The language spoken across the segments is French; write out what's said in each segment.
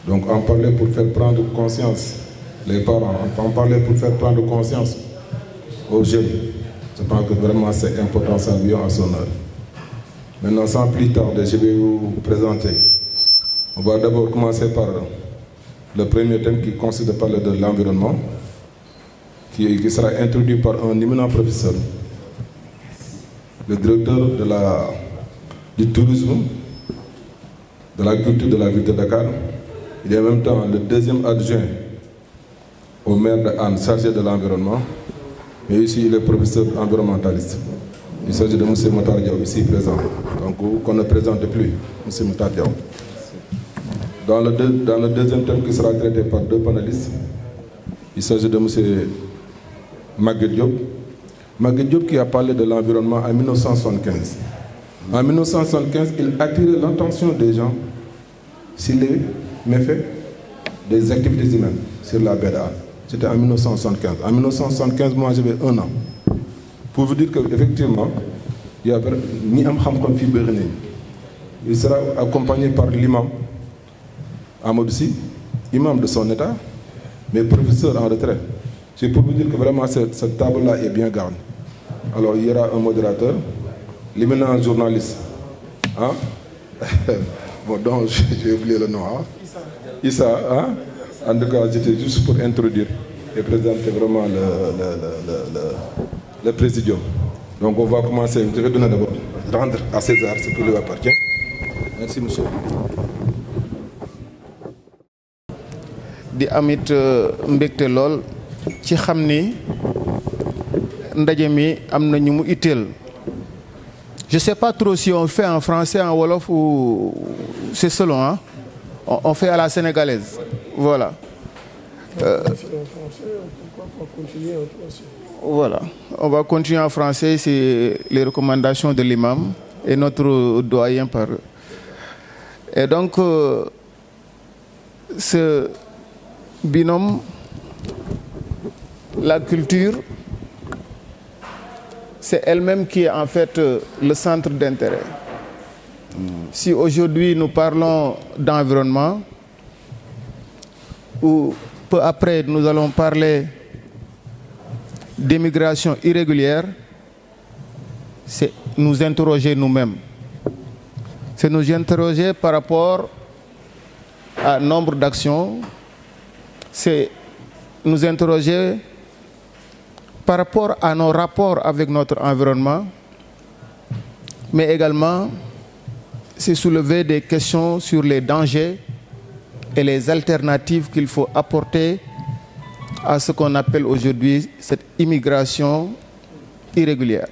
Donc en parler pour faire prendre conscience, les parents, en parler pour faire prendre conscience aux jeunes. Je pense que vraiment c'est important, ça vient à son heure. Maintenant, sans plus tarder, je vais vous présenter. On va d'abord commencer par le premier thème qui consiste à parler de l'environnement, qui sera introduit par un éminent professeur, le directeur du tourisme, de la culture de la ville de Dakar. Il est en même temps le deuxième adjoint au maire de Anne, chargé de l'environnement, mais ici il est professeur environnementaliste. Il s'agit de M. Matar Diaw, ici présent. Donc, qu'on ne présente plus, M. Matar Diaw. Dans le deuxième thème qui sera traité par deux panélistes, il s'agit de M. Maguette Diop. Maguette Diop qui a parlé de l'environnement en 1975. En 1975, il a attiré l'attention des gens sur les méfaits des activités humaines sur la baie d'Anne. C'était en 1975. En 1975, moi j'avais 1 an. Pour vous dire qu'effectivement, il y a il sera accompagné par l'imam Amadou Sy, imam de son état, mais professeur en retraite. C'est pour vous dire que vraiment cette table-là est bien garnie. Alors il y aura un modérateur, l'éminent journaliste. Hein? Bon, donc j'ai oublié le nom. Hein? Issa. Hein? En tout cas, j'étais juste pour introduire et présenter vraiment le présidium. Donc on va commencer. Je vais donner d'abord rendre à César ce qui lui appartient. Merci monsieur. Di amit mbégte lool ci xam ni ndaje mi am na ñu mu itteel. Je sais pas trop si on fait en français, en wolof ou c'est selon. Hein? On fait à la sénégalaise. Voilà. Voilà. On va continuer en français. C'est les recommandations de l'imam et notre doyen par. Et donc, ce binôme, la culture, c'est elle-même qui est en fait le centre d'intérêt. Si aujourd'hui nous parlons d'environnement, ou peu après nous allons parler d'immigration irrégulière, c'est nous interroger nous-mêmes. C'est nous interroger par rapport à nombre d'actions, c'est nous interroger par rapport à nos rapports avec notre environnement, mais également c'est soulever des questions sur les dangers et les alternatives qu'il faut apporter à ce qu'on appelle aujourd'hui cette immigration irrégulière.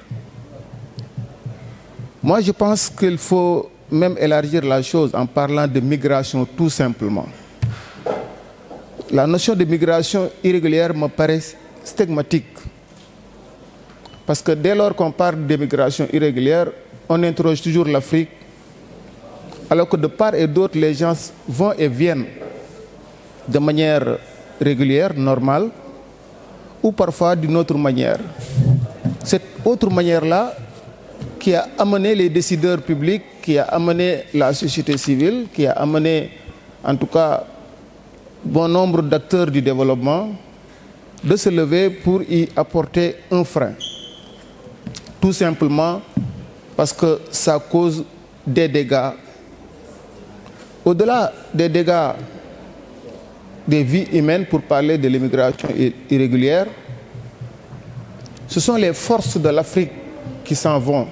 Moi, je pense qu'il faut même élargir la chose en parlant de migration tout simplement. La notion de migration irrégulière me paraît stigmatique. Parce que dès lors qu'on parle d'immigration irrégulière, on interroge toujours l'Afrique, alors que de part et d'autre, les gens vont et viennent de manière régulière, normale, ou parfois d'une autre manière. Cette autre manière-là, qui a amené les décideurs publics, qui a amené la société civile, qui a amené, en tout cas, bon nombre d'acteurs du développement, de se lever pour y apporter un frein. Tout simplement parce que ça cause des dégâts. Au-delà des dégâts des vies humaines, pour parler de l'immigration irrégulière, ce sont les forces de l'Afrique qui s'en vont.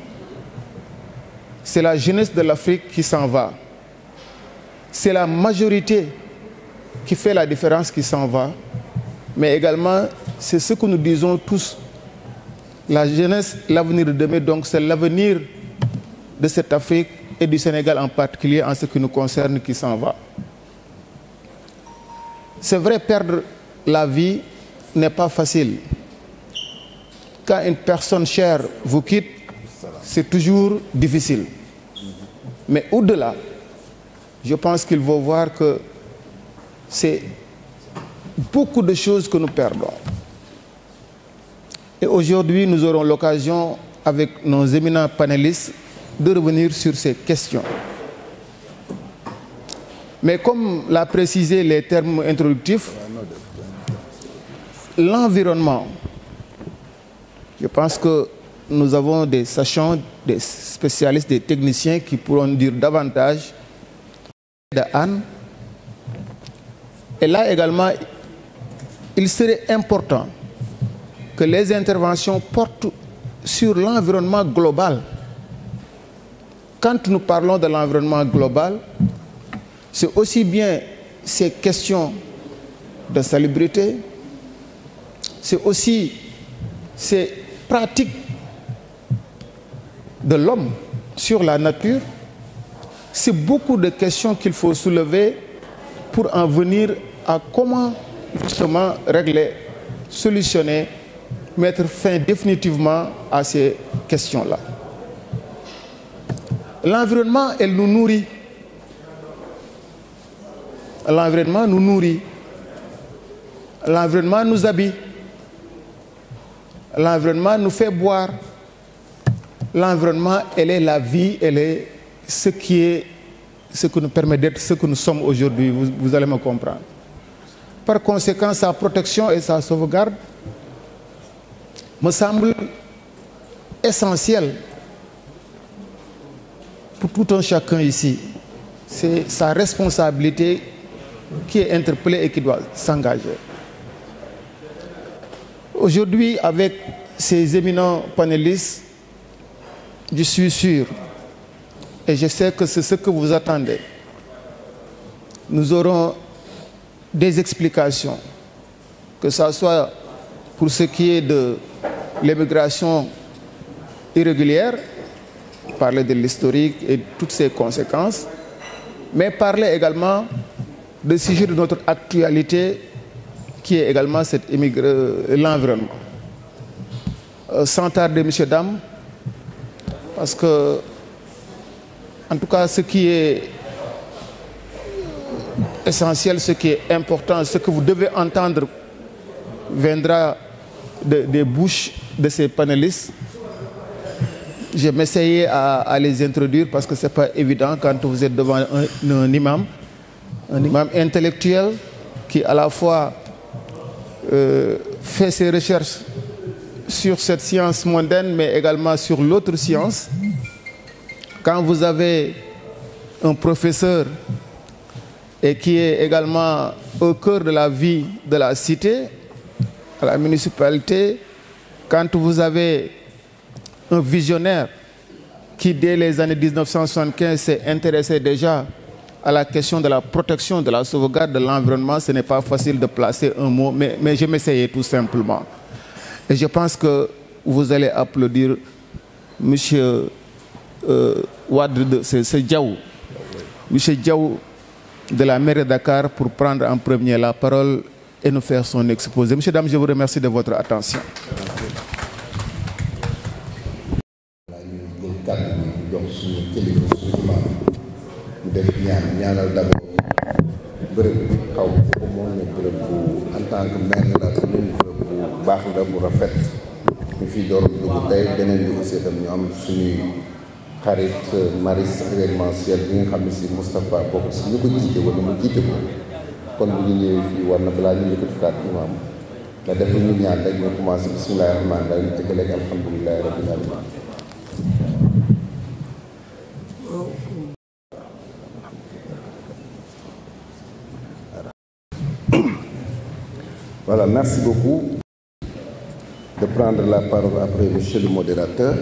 C'est la jeunesse de l'Afrique qui s'en va. C'est la majorité qui fait la différence qui s'en va. Mais également, c'est ce que nous disons tous. La jeunesse, l'avenir de demain, donc c'est l'avenir de cette Afrique et du Sénégal en particulier en ce qui nous concerne qui s'en va. C'est vrai, perdre la vie n'est pas facile. Quand une personne chère vous quitte, c'est toujours difficile. Mais au-delà, je pense qu'il faut voir que c'est beaucoup de choses que nous perdons. Et aujourd'hui, nous aurons l'occasion, avec nos éminents panélistes, de revenir sur ces questions. Mais comme l'a précisé les termes introductifs, l'environnement, je pense que nous avons des sachants, des spécialistes, des techniciens qui pourront dire davantage de Anne. Et là également, il serait important que les interventions portent sur l'environnement global. Quand nous parlons de l'environnement global, c'est aussi bien ces questions de salubrité, c'est aussi ces pratiques de l'homme sur la nature. C'est beaucoup de questions qu'il faut soulever pour en venir à comment justement régler, solutionner, mettre fin définitivement à ces questions-là. L'environnement, elle nous nourrit. L'environnement nous nourrit. L'environnement nous habille. L'environnement nous fait boire. L'environnement, elle est la vie, elle est ce qui nous permet d'être ce que nous sommes aujourd'hui. Vous allez me comprendre. Par conséquent, sa protection et sa sauvegarde me semblent essentielles pour tout un chacun ici. C'est sa responsabilité qui est interpellée et qui doit s'engager. Aujourd'hui, avec ces éminents panélistes, je suis sûr, et je sais que c'est ce que vous attendez, nous aurons des explications, que ce soit pour ce qui est de l'immigration irrégulière, parler de l'historique et toutes ses conséquences, mais parler également du sujet de notre actualité, qui est également l'environnement. Sans tarder, messieurs, dames, parce que, en tout cas, ce qui est essentiel, ce qui est important, ce que vous devez entendre viendra des bouches de ces panélistes. Je vais m'essayer à les introduire parce que ce n'est pas évident quand vous êtes devant un imam intellectuel qui à la fois fait ses recherches sur cette science mondaine, mais également sur l'autre science. Quand vous avez un professeur et qui est également au cœur de la vie de la cité, à la municipalité, quand vous avez un visionnaire qui, dès les années 1975, s'est intéressé déjà à la question de la protection, de la sauvegarde de l'environnement, ce n'est pas facile de placer un mot, mais je m'essayais tout simplement. Et je pense que vous allez applaudir M. Wade, c'est Diaw, M. Diaw de la mairie de Dakar pour prendre en premier la parole et nous faire son exposé. Messieurs, dames, je vous remercie de votre attention. En tant que maire de la commune, bu baax la bu rafet ñu fi door dugg tey beneen bi aussi tam ñu am suñuy xarit maris événementiel bi nga xam ne si Moustapha bokk si ñu ko jiite wala mu jiite ko kon bu ñu ñëwee fii war na balaa ñu yëkkati kàddu imaam nga def ñu ñaan rek ñu commencé bismillahi rahmaani rahim ñu tëggaleeg alhamdulilahi rabbil alamin. Voilà, merci beaucoup de prendre la parole après monsieur le modérateur.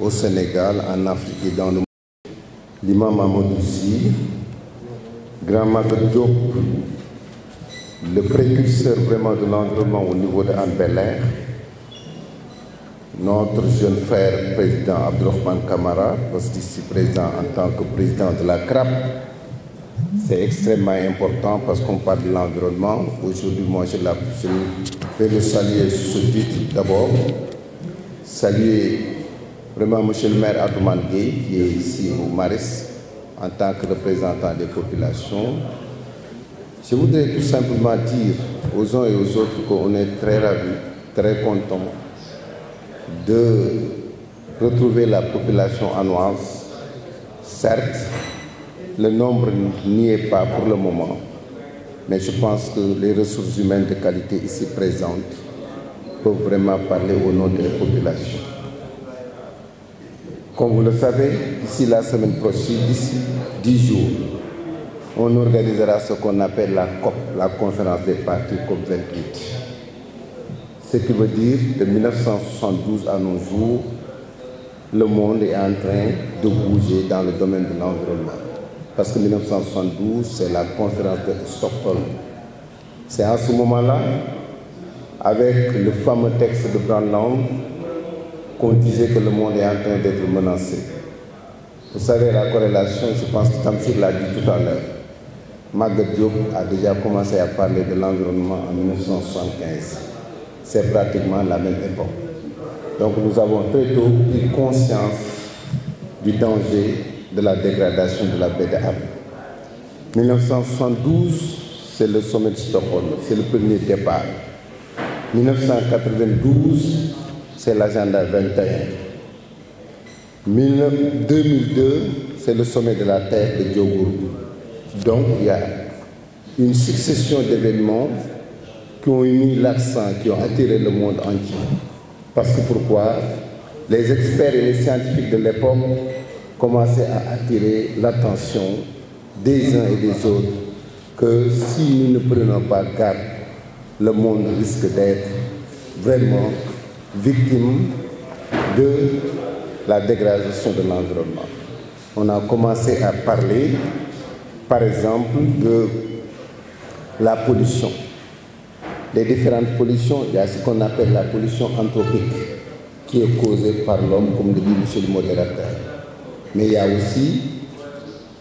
Au Sénégal, en Afrique et dans le monde, l'imam Amadou Sy, Grand Maître Diop, le précurseur vraiment de l'environnement au niveau de Hann Bel-Air, notre jeune frère président Abdourahmane Camara, poste ici présent en tant que président de la CRAP. C'est extrêmement important parce qu'on parle de l'environnement. Aujourd'hui, moi, je vais le saluer sur ce titre d'abord. Saluer vraiment M. le maire Atoumane Gueye, qui est ici au Maris, en tant que représentant des populations. Je voudrais tout simplement dire aux uns et aux autres qu'on est très ravis, très contents de retrouver la population hannoise, certes, le nombre n'y est pas pour le moment, mais je pense que les ressources humaines de qualité ici présentes peuvent vraiment parler au nom des populations. Comme vous le savez, d'ici la semaine prochaine, d'ici 10 jours, on organisera ce qu'on appelle la COP, la conférence des partis COP28. Ce qui veut dire de 1972 à nos jours, le monde est en train de bouger dans le domaine de l'environnement. Parce que 1972, c'est la conférence de Stockholm. C'est à ce moment-là, avec le fameux texte de Brundtland, qu'on disait que le monde est en train d'être menacé. Vous savez, la corrélation, je pense que Tamsir l'a dit tout à l'heure. Magatte Diop a déjà commencé à parler de l'environnement en 1975. C'est pratiquement la même époque. Donc nous avons très tôt pris conscience du danger de la dégradation de la baie de Hann. 1972, c'est le sommet de Stockholm, c'est le premier départ. 1992, c'est l'agenda 21. 2002, c'est le sommet de la Terre de Diogourou. Donc il y a une succession d'événements qui ont mis l'accent, qui ont attiré le monde entier. Parce que pourquoi? Les experts et les scientifiques de l'époque commençaient à attirer l'attention des uns et des autres que si nous ne prenons pas garde, le monde risque d'être vraiment victime de la dégradation de l'environnement. On a commencé à parler, par exemple, de la pollution. Les différentes pollutions, il y a ce qu'on appelle la pollution anthropique, qui est causée par l'homme, comme le dit M. le modérateur. Mais il y a aussi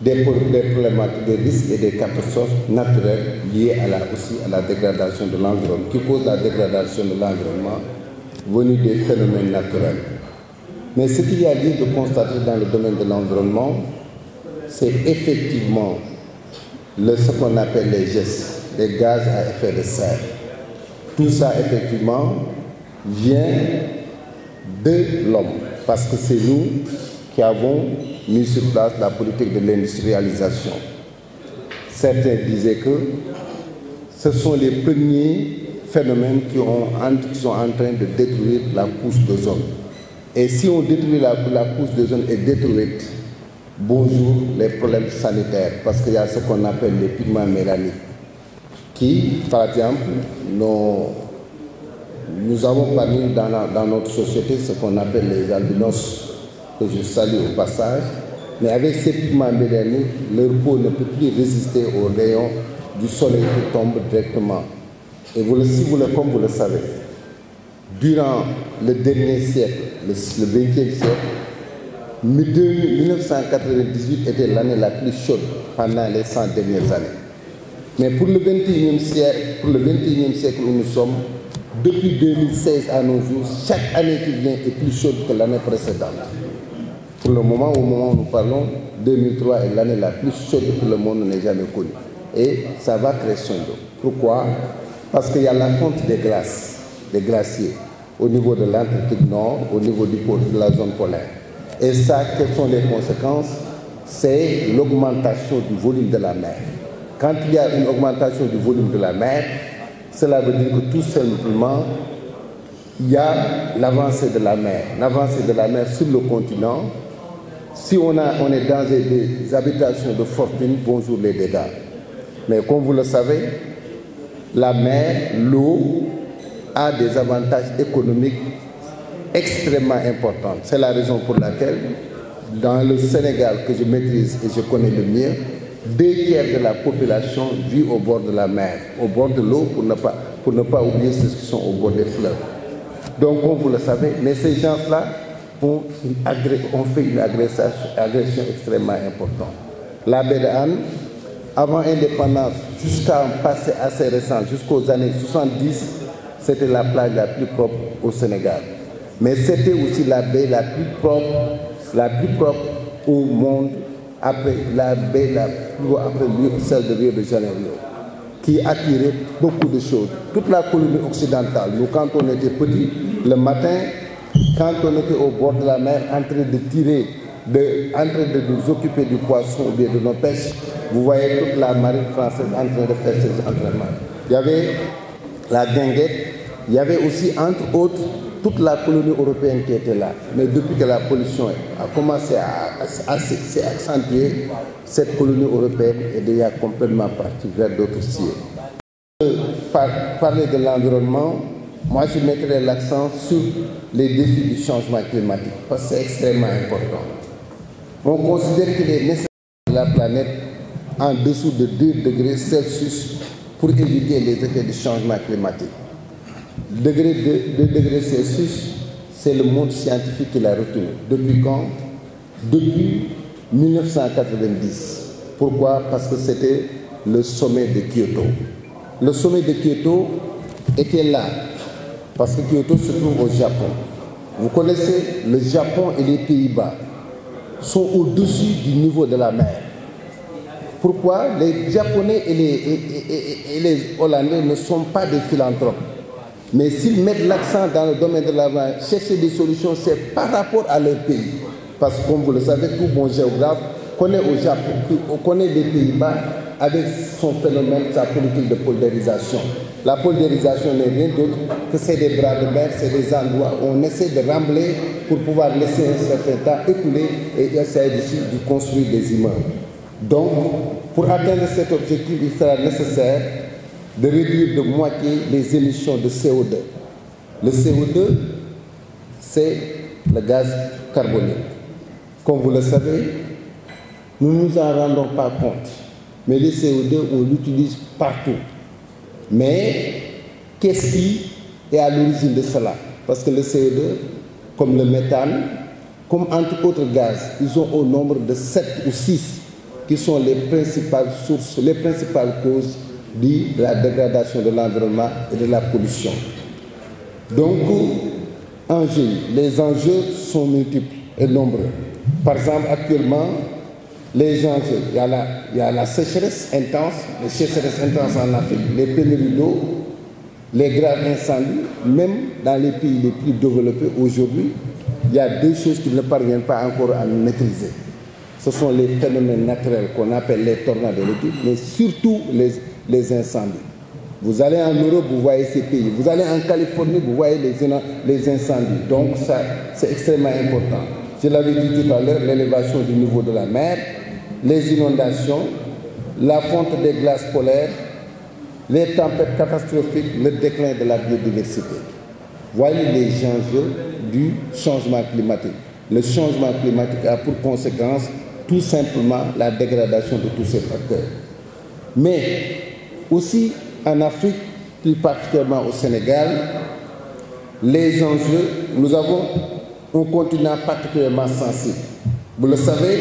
des problématiques, des risques et des catastrophes naturelles liées aussi à la dégradation de l'environnement, qui causent la dégradation de l'environnement venue des phénomènes naturels. Mais ce qu'il y a lieu de constater dans le domaine de l'environnement, c'est effectivement ce qu'on appelle les GES, les gaz à effet de serre. Tout ça, effectivement, vient de l'homme, parce que c'est nous qui avons mis sur place la politique de l'industrialisation. Certains disaient que ce sont les premiers phénomènes qui sont en train de détruire la couche d'ozone. Et si on détruit la couche d'ozone est détruite, bonjour les problèmes sanitaires, parce qu'il y a ce qu'on appelle les pigments mélaniques, qui, par exemple, nous avons parmi dans notre société ce qu'on appelle les albinos, que je salue au passage, mais avec ces pigments mélaniques, leur peau ne peut plus résister aux rayons du soleil qui tombe directement. Et comme vous le savez, durant le dernier siècle, le 20e siècle, 1998 était l'année la plus chaude pendant les 100 dernières années. Mais pour le 21e siècle où nous sommes, depuis 2016 à nos jours, chaque année qui vient est plus chaude que l'année précédente. Pour le moment, au moment où nous parlons, 2003 est l'année la plus chaude que le monde n'ait jamais connue. Et ça va crescendo. Pourquoi? Parce qu'il y a la fonte des glaces, des glaciers, au niveau de l'Atlantique Nord, au niveau de la zone polaire. Et ça, quelles sont les conséquences? C'est l'augmentation du volume de la mer. Quand il y a une augmentation du volume de la mer, cela veut dire que tout simplement, il y a l'avancée de la mer. L'avancée de la mer sur le continent. Si on est dans des habitations de fortune, bonjour les dégâts. Mais comme vous le savez, la mer, l'eau, a des avantages économiques extrêmement importants. C'est la raison pour laquelle, dans le Sénégal que je maîtrise et je connais le mieux, 2 tiers de la population vit au bord de la mer, au bord de l'eau, pour ne pas oublier ceux qui sont au bord des fleuves. Donc, comme vous le savez, mais ces gens-là ont fait une agression extrêmement importante. La baie de Hann, avant l'indépendance, jusqu'à un passé assez récent, jusqu'aux années 70, c'était la plage la plus propre au Sénégal. Mais c'était aussi la baie la plus propre au monde, après la baie la plus propre, après celle de Rio de Janeiro, qui attirait beaucoup de choses. Toute la colonie occidentale, nous quand on était petits, le matin, quand on était au bord de la mer en train de tirer en train de nous occuper du poisson ou bien de nos pêches, vous voyez toute la marine française en train de faire ces entraînements. Il y avait la guinguette, il y avait aussi, entre autres, toute la colonie européenne qui était là. Mais depuis que la pollution a commencé à s'accentuer, cette colonie européenne est déjà complètement partie vers d'autres cieux. Parler de l'environnement, moi je mettrai l'accent sur les défis du changement climatique, parce que c'est extrêmement important. On considère qu'il est nécessaire de la planète en dessous de 2 degrés Celsius pour éviter les effets du changement climatique. 2 degrés Celsius, c'est le monde scientifique qui l'a retenu. Depuis quand? Depuis 1990. Pourquoi? Parce que c'était le sommet de Kyoto. Le sommet de Kyoto était là, parce que Kyoto se trouve au Japon. Vous connaissez, le Japon et les Pays-Bas sont au-dessus du niveau de la mer. Pourquoi? Les Japonais et les Hollandais ne sont pas des philanthropes. Mais s'ils mettent l'accent dans le domaine de la mer, chercher des solutions, c'est par rapport à leur pays. Parce que comme vous le savez, tout bon géographe connaît au Japon, connaît les Pays-Bas avec son phénomène, sa politique de polarisation. La polarisation n'est rien d'autre que c'est des bras de mer, c'est des endroits où on essaie de rembler pour pouvoir laisser un certain temps écouler et essayer de construire des immeubles. Donc, pour atteindre cet objectif, il sera nécessaire de réduire de moitié les émissions de CO2. Le CO2, c'est le gaz carbonique. Comme vous le savez, nous ne nous en rendons pas compte. Mais le CO2, on l'utilise partout. Mais qu'est-ce qui est à l'origine de cela? Parce que le CO2, comme le méthane, comme entre autres gaz, ils ont au nombre de 7 ou 6 qui sont les principales sources, les principales causes de la dégradation de l'environnement et de la pollution. Donc, les enjeux sont multiples et nombreux. Par exemple, actuellement, les enjeux, il y a la sécheresse intense, en Afrique, les pénuries d'eau, les graves incendies, même dans les pays les plus développés aujourd'hui, il y a 2 choses qui ne parviennent pas encore à maîtriser. Ce sont les phénomènes naturels qu'on appelle les tornades, mais surtout les incendies. Vous allez en Europe, vous voyez ces pays. Vous allez en Californie, vous voyez les incendies. Donc ça, c'est extrêmement important. Je l'avais dit tout à l'heure, l'élévation du niveau de la mer, les inondations, la fonte des glaces polaires, les tempêtes catastrophiques, le déclin de la biodiversité. Voyez les enjeux du changement climatique. Le changement climatique a pour conséquence tout simplement la dégradation de tous ces facteurs. Mais aussi en Afrique, plus particulièrement au Sénégal, les enjeux, nous avons un continent particulièrement sensible. Vous le savez,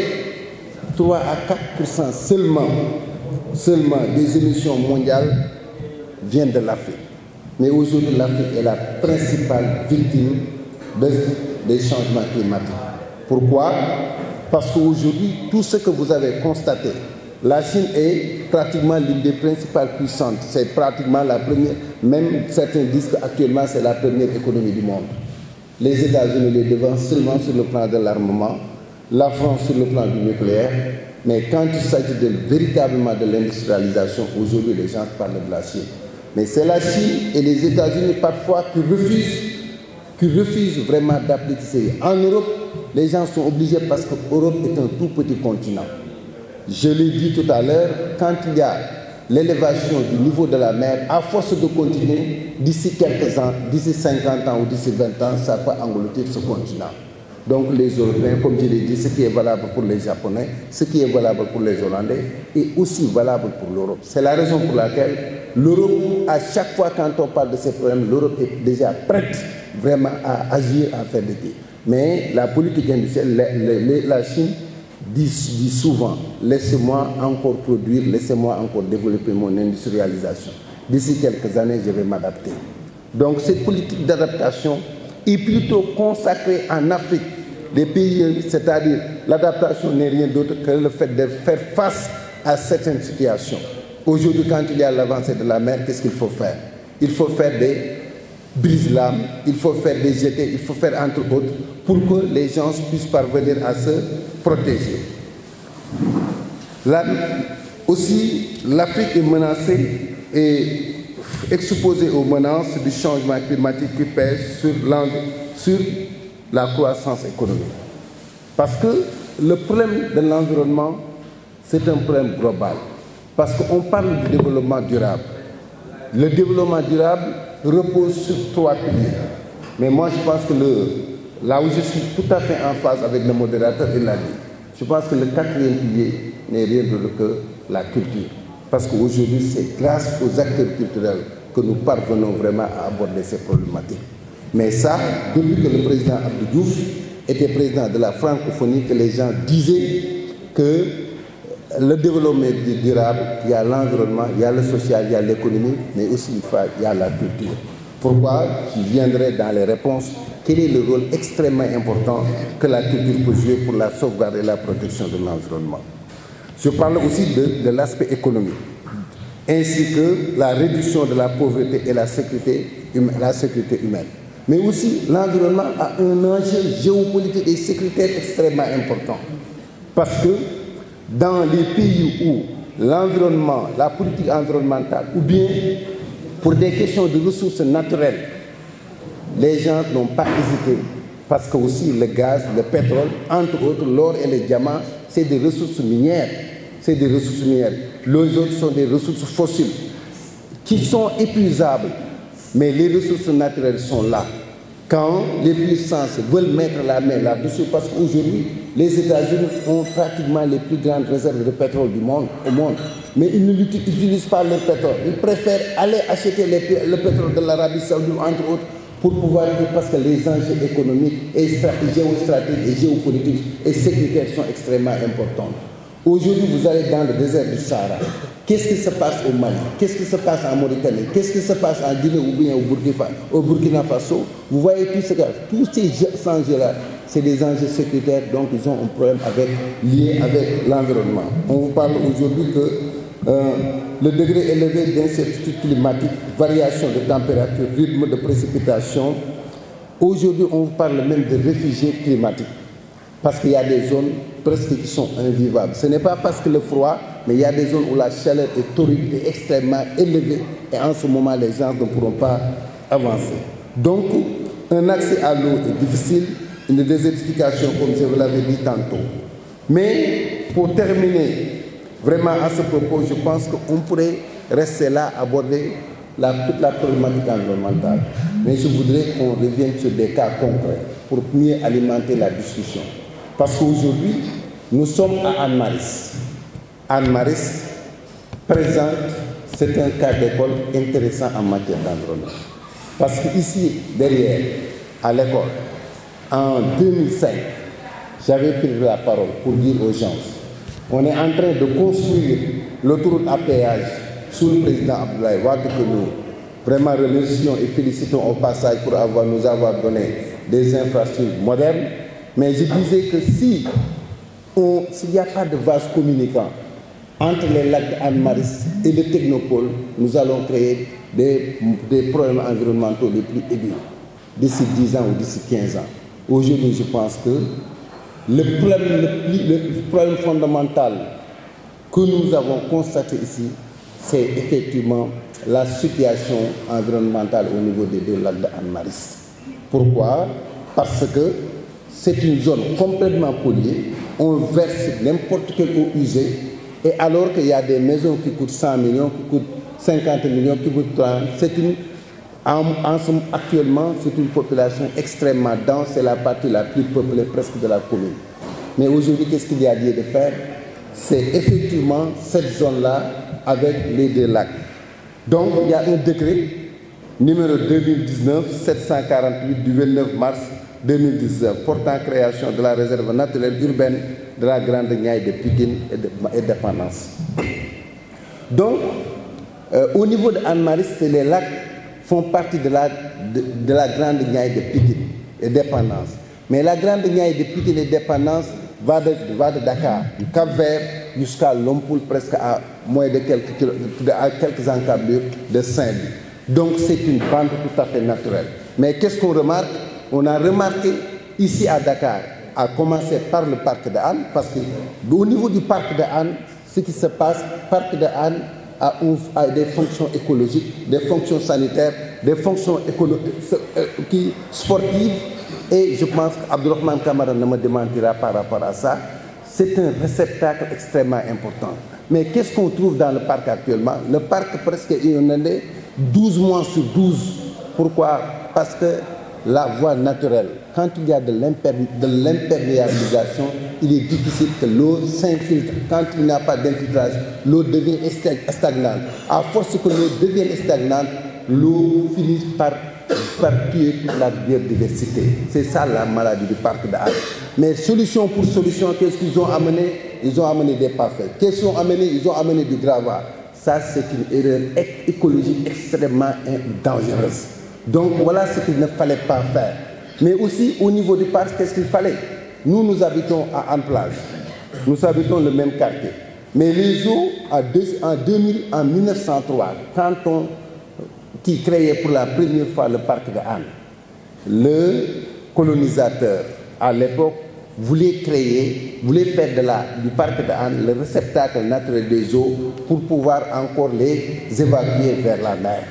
3 à 4% seulement des émissions mondiales viennent de l'Afrique. Mais aujourd'hui, l'Afrique est la principale victime des changements climatiques. Pourquoi? Parce qu'aujourd'hui, tout ce que vous avez constaté, la Chine est pratiquement l'une des principales puissantes. C'est pratiquement la première, même certains disent qu'actuellement c'est la première économie du monde. Les États-Unis les devancent seulement sur le plan de l'armement, la France sur le plan du nucléaire, mais quand il s'agit véritablement de l'industrialisation, aujourd'hui les gens parlent de la Chine. Mais c'est la Chine et les États-Unis parfois qui refusent vraiment d'appliquer. En Europe, les gens sont obligés parce que l'Europe est un tout petit continent. Je l'ai dit tout à l'heure, quand il y a l'élévation du niveau de la mer, à force de continuer, d'ici quelques ans, d'ici 50 ans ou d'ici 20 ans, ça peut engloutir ce continent. Donc les Européens, comme je l'ai dit, ce qui est valable pour les Japonais, ce qui est valable pour les Hollandais, est aussi valable pour l'Europe. C'est la raison pour laquelle l'Europe, à chaque fois quand on parle de ces problèmes, l'Europe est déjà prête vraiment à agir, à faire des tirs. Mais la politique industrielle, la Chine dit souvent, laissez-moi encore produire, laissez-moi encore développer mon industrialisation. D'ici quelques années, je vais m'adapter. Donc cette politique d'adaptation est plutôt consacrée en Afrique, des pays, c'est-à-dire l'adaptation n'est rien d'autre que le fait de faire face à certaines situations. Aujourd'hui, quand il y a l'avancée de la mer, qu'est-ce qu'il faut faire? Il faut faire brise-lames, il faut faire des jetés, il faut faire entre autres pour que les gens puissent parvenir à se protéger. Là, aussi, l'Afrique est menacée et exposée aux menaces du changement climatique qui pèsent sur la croissance économique. Parce que le problème de l'environnement, c'est un problème global. Parce qu'on parle du développement durable. Le développement durable repose sur 3 piliers. Mais moi, je pense que là où je suis tout à fait en phase avec le modérateur, il l'a dit. Je pense que le 4e pilier n'est rien d'autre que la culture. Parce qu'aujourd'hui, c'est grâce aux acteurs culturels que nous parvenons vraiment à aborder ces problématiques. Mais ça, depuis que le président Abdou Diouf était président de la francophonie, que les gens disaient que le développement durable, il y a l'environnement, il y a le social, il y a l'économie, mais aussi il y a la culture. Pourquoi? Je viendrai dans les réponses. Quel est le rôle extrêmement important que la culture peut jouer pour la sauvegarde et la protection de l'environnement? Je parle aussi de l'aspect économique, ainsi que la réduction de la pauvreté et la sécurité humaine. Mais aussi, l'environnement a un enjeu géopolitique et sécuritaire extrêmement important. Parce que dans les pays où l'environnement, la politique environnementale, ou bien pour des questions de ressources naturelles, les gens n'ont pas hésité. Parce que aussi le gaz, le pétrole, entre autres l'or et les diamants, c'est des ressources minières. C'est des ressources minières. Les autres sont des ressources fossiles qui sont épuisables. Mais les ressources naturelles sont là. Quand les puissances veulent mettre la main là-dessus, parce qu'aujourd'hui, les États-Unis ont pratiquement les plus grandes réserves de pétrole au monde. Mais ils n'utilisent pas le pétrole. Ils préfèrent aller acheter le pétrole de l'Arabie Saoudite, entre autres, pour pouvoir dire, parce que les enjeux économiques et géostratégiques et géopolitiques et sécuritaires sont extrêmement importants. Aujourd'hui, vous allez dans le désert du Sahara. Qu'est-ce qui se passe au Mali? Qu'est-ce qui se passe en Mauritanie? Qu'est-ce qui se passe en Guinée ou bien au Burkina Faso? Vous voyez tous ces enjeux-là, c'est des enjeux sécuritaires, donc ils ont un problème lié avec l'environnement. On vous parle aujourd'hui que le degré élevé d'incertitude climatique, variation de température, rythme de précipitation. Aujourd'hui, on vous parle même de réfugiés climatiques. Parce qu'il y a des zones presque qui sont invivables. Ce n'est pas parce que le froid, mais il y a des zones où la chaleur est torride et extrêmement élevée. Et en ce moment, les gens ne pourront pas avancer. Donc, un accès à l'eau est difficile, une désertification, comme je vous l'avais dit tantôt. Mais pour terminer, vraiment à ce propos, je pense qu'on pourrait rester là, aborder toute la problématique environnementale. Mais je voudrais qu'on revienne sur des cas concrets pour mieux alimenter la discussion. Parce qu'aujourd'hui, nous sommes à Anne-Maris. Anne-Maris présente, c'est un cas d'école intéressant en matière d'environnement. Parce qu'ici, derrière, à l'école, en 2005, j'avais pris la parole pour dire aux gens, on est en train de construire l'autoroute à péage sous le président Abdoulaye Wade, que nous vraiment remercions et félicitons au passage pour nous avoir donné des infrastructures modernes. Mais je disais que s'il n'y a pas de vase communicant entre les lacs d'Anne-Maris et le technopole, nous allons créer des problèmes environnementaux les plus aigus d'ici 10 ans ou d'ici 15 ans. Aujourd'hui, je pense que le problème fondamental que nous avons constaté ici, c'est effectivement la situation environnementale au niveau des 2 lacs d'Anne-Maris. Pourquoi? Parce que c'est une zone complètement polluée, on verse n'importe quelle eau usée, et alors qu'il y a des maisons qui coûtent 100 millions, qui coûtent 50 millions, qui coûtent 30, actuellement, c'est une population extrêmement dense, c'est la partie la plus peuplée presque de la commune. Mais aujourd'hui, qu'est-ce qu'il y a lieu de faire? C'est effectivement cette zone-là avec les 2 lacs. Donc, il y a un décret numéro 2019-748 du 29 mars 2019 portant création de la réserve naturelle urbaine de la Grande Niayes de Pikine et Dépendance. Donc, au niveau de Anne-Maris, les lacs font partie de la Grande Niayes de Pikine et Dépendance. Mais la Grande Niayes de Pikine et Dépendance va de Dakar, du Cap-Vert jusqu'à Lompoul, presque à moins de quelques encablures de Saint-Louis. Donc c'est une bande tout à fait naturelle. Mais qu'est-ce qu'on remarque? On a remarqué ici à Dakar, à commencer par le parc de Hann, parce qu'au niveau du parc de Hann, ce qui se passe, le parc de Hann a des fonctions écologiques, des fonctions sanitaires, des fonctions sportives, et je pense qu'Abdourahmane Kamara ne me démentira par rapport à ça. C'est un réceptacle extrêmement important. Mais qu'est-ce qu'on trouve dans le parc actuellement? Le parc presque est inondé 12 mois sur 12. Pourquoi? Parce que la voie naturelle, quand il y a de l'imperméabilisation, il est difficile que l'eau s'infiltre. Quand il n'y a pas d'infiltration, l'eau devient stagnante. À force que l'eau devienne stagnante, l'eau finit par tuer toute la biodiversité. C'est ça la maladie du parc de Hann. Mais solution pour solution, qu'est-ce qu'ils ont amené? Ils ont amené des parfaits. Qu'est-ce qu'ils ont amené? Ils ont amené du gravat. Ça, c'est une erreur écologique extrêmement dangereuse. Donc voilà ce qu'il ne fallait pas faire. Mais aussi au niveau du parc, qu'est-ce qu'il fallait? Nous habitons à Hann-Plage. Nous habitons le même quartier. Mais les eaux, en 1903, qui créait pour la première fois le parc de Hann, le colonisateur à l'époque voulait faire du parc de Hann le réceptacle naturel des eaux pour pouvoir encore les évacuer vers la mer.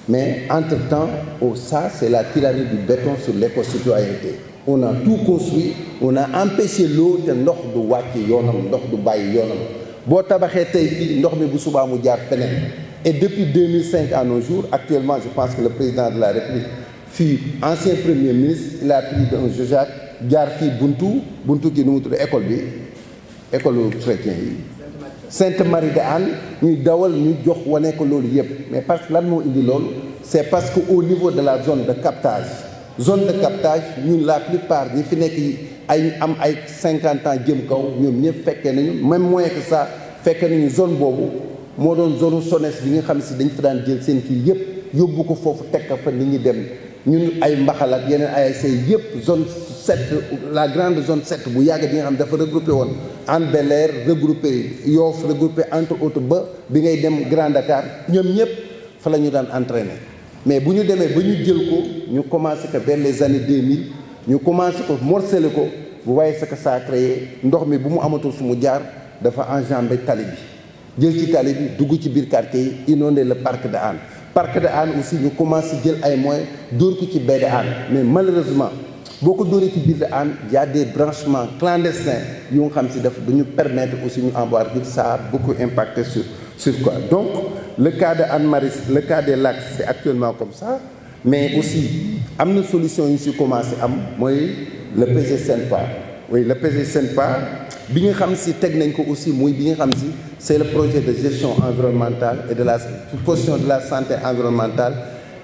Mais entre-temps, ça c'est la tyrannie du béton sur l'éco-citoyenneté. On a tout construit, on a empêché l'eau de ndox du wàcc yoonam, ndox du bàyyi yoonam. Boo tabaxee tey fii ndox mi bu subaa mu jaar feneen. Et depuis 2005 à nos jours, actuellement je pense que le président de la République fut ancien premier ministre, il a pris un jojac, jaar fii buntu ki nu mu tudd école chrétien yi. Sainte Marie de Hann ñuy dawal ñu jox wane ko loolu yëpp. Mais parce que lan moo indi loolu? C'est parce qu'au niveau de la zone de captage, ñun la plupart ñi fi nekk ay 50 ans jëm kaw ñoom ñëpp fekkee nañu, même moins que ça fekkee nañu zone boobu moo doon zone SONES bi nga xam si dañ fa daan jël seen kii yëpp yóbbu ko foofu teg ko fa nit ñi dem ñun ay mbaxal ak yeneen ASC yëpp zone 7 la grande zone 7 bu yàgg bi nga xam dafa regroupé woon Hann Bel-Air, regroupé Yoff, regroupé entre autres ba bi ngay dem Grand Dakar ñoom ñëpp fa la ñu daan entraîner. Mais bu ñu demee ba ñu jël ko ñu commencé que vers les années 2000 ñu commencé ko morcelé ko vous voyez ce que ça a créé ndox mi bu mu amatul fu mu jaar dafa enjambé tali bi jël ci tali bi dugg ci biir quartier yi inondé le parc de Hann. Parc de Hann aussi ñu commencé jël ay moyens dóor ko ci baie de Hann. Mais malheureusement boo ko dóoree ci biir de Hann y a des branchements clandestins yu nga xam si daf duñu permettre aussi ñu avoir ça a beaucoup impacté sur quoi. Donc le cas de Hann Maristes, le cas des lacs c'est actuellement comme ça. Mais aussi am na solution yu si commencé am mooy le PG Senpa. Oui, le PG Senpa bi nga xam si teg nañ ko aussi muy bi nga xam si c'est le projet de gestion environnementale et de la position de la santé environnementale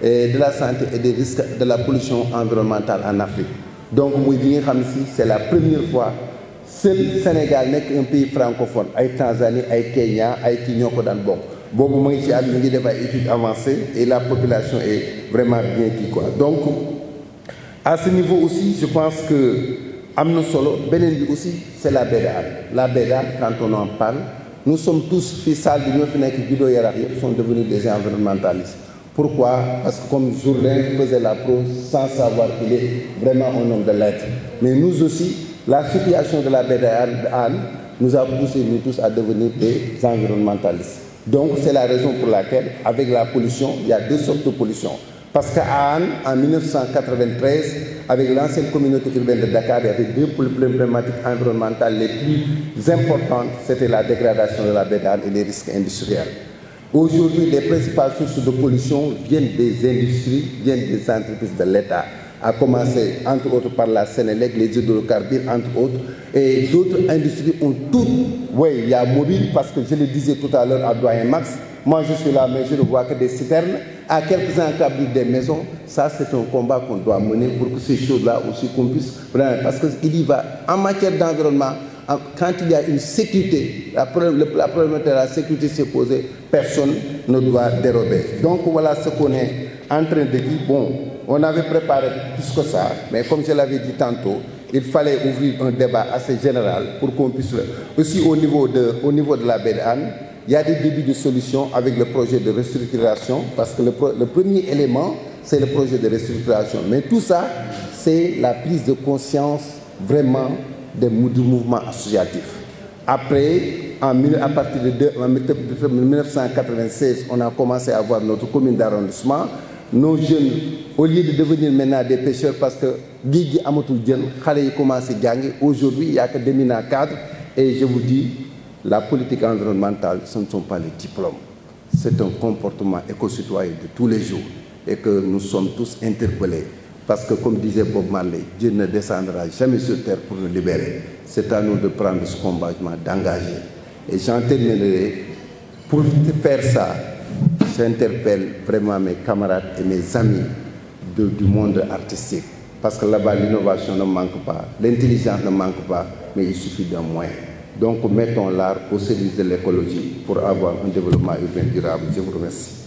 et de la santé et des risques de la pollution environnementale en Afrique. Donc muy bi nga xam si c'est la première fois seul Sénégal nekk un pays francophone ay Tanzanie ay Kenya ay kii ñoo ko daan bokk boobu mu ngi ci at ñu ngi def ay études avancées et la population est vraiment bien kii quoi. Donc à ce niveau aussi je pense que am na solo beneen bi aussi c'est la baie de Hann. La baie de Hann quand on en parle nous sommes tous fii salle bi ñoo fi nekk juddoo Yarax yëpp sont devenus des environnementalistes. Pourquoi? Parce que comme Jourdain faisait la prose sans savoir qu'il est vraiment un homme de lettres. Mais nous aussi, la situation de la baie de Hann nous a poussé nous tous à devenir des environnementalistes. Donc c'est la raison pour laquelle, avec la pollution, il y a deux sortes de pollution. Parce qu'à Hann, en 1993, avec l'ancienne communauté urbaine de Dakar, il y avait deux problématiques environnementales les plus importantes. C'était la dégradation de la baie de Hann et les risques industriels. Aujourd'hui, les principales sources de pollution viennent des industries, viennent des entreprises de l'État, à commencer entre autres par la Sénélec, les hydrocarbures entre autres, et d'autres industries ont toutes. Oui, il y a Mobile, parce que je le disais tout à l'heure à Doyen Max, moi je suis là mais je ne vois que des citernes, à quelques encablures des maisons. Ça c'est un combat qu'on doit mener pour que ces choses-là aussi qu'on puisse prendre, parce qu'il y va en matière d'environnement. Quand il y a une sécurité, la problématique de la sécurité s'est posée, personne ne doit dérober. Donc voilà ce qu'on est en train de dire. Bon, on avait préparé plus que ça, mais comme je l'avais dit tantôt, il fallait ouvrir un débat assez général pour qu'on puisse... Aussi au niveau de la baie de Hann, il y a des débuts de solutions avec le projet de restructuration, parce que le premier élément, c'est le projet de restructuration. Mais tout ça, c'est la prise de conscience vraiment du mouvement associatif. Après, à partir de 1996, on a commencé à avoir notre commune d'arrondissement. Nos jeunes, au lieu de devenir maintenant des pêcheurs, parce que Guigui Amatul Djen, Khalei commencé à gagner, aujourd'hui, il n'y a que des mines à cadre. Et je vous dis, la politique environnementale, ce ne sont pas les diplômes. C'est un comportement éco-citoyen de tous les jours. Et que nous sommes tous interpellés. Parce que, comme disait Bob Marley, Dieu ne descendra jamais sur terre pour nous libérer. C'est à nous de prendre ce combat, d'engager. Et j'en terminerai. Pour faire ça, j'interpelle vraiment mes camarades et mes amis du monde artistique. Parce que là-bas, l'innovation ne manque pas, l'intelligence ne manque pas, mais il suffit d'un moyen. Donc, mettons l'art au service de l'écologie pour avoir un développement urbain durable. Je vous remercie.